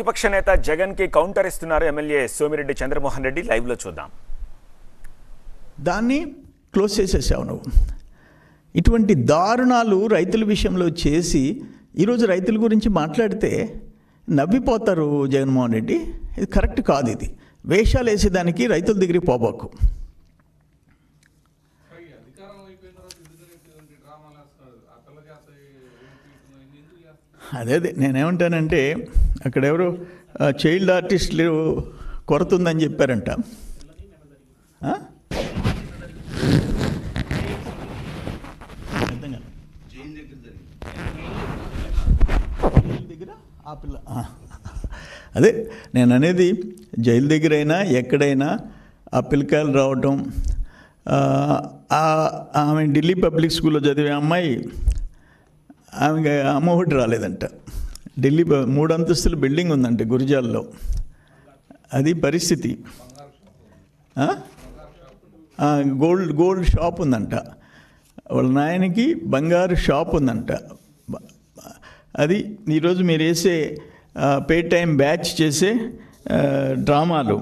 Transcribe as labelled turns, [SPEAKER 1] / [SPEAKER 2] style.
[SPEAKER 1] ప్రతిపక్ష నేత జగన్ కి కౌంటర్ ఇస్తున్నారు ఎమ్మెల్యే సోమిరెడ్డి చంద్రమోహన్ రెడ్డి. లైవ్ లో చూద్దాం.
[SPEAKER 2] దాన్ని క్లోజ్ చేసేసావు నువ్వు. ఇటువంటి దారుణాలు రైతుల విషయంలో చేసి ఈరోజు రైతుల గురించి మాట్లాడితే నవ్విపోతారు జగన్మోహన్ రెడ్డి. ఇది కరెక్ట్ కాదు. ఇది వేషాలు వేసేదానికి రైతుల దగ్గరికి పోబాకు. అదే నేనేమంటానంటే అక్కడ ఎవరు చైల్డ్ ఆర్టిస్టులు కొరత ఉందని చెప్పారంట. దగ్గర ఆ పిల్ల అదే నేను అనేది, జైలు దగ్గర అయినా ఎక్కడైనా ఆ పిల్లకాయలు రావటం. ఆమె ఢిల్లీ పబ్లిక్ స్కూల్లో చదివే అమ్మాయి, ఆమె అమ్మ ఒకటి రాలేదంట. ఢిల్లీ 3 అంతస్తుల బిల్డింగ్ ఉందంట గురిజాల్లో. అది పరిస్థితి. గోల్డ్ షాప్ ఉందంట. వాళ్ళ నాయనకి బంగారు షాప్ ఉందంట. అది ఈరోజు మీరు వేసే పే టైం బ్యాచ్ చేసే డ్రామాలు.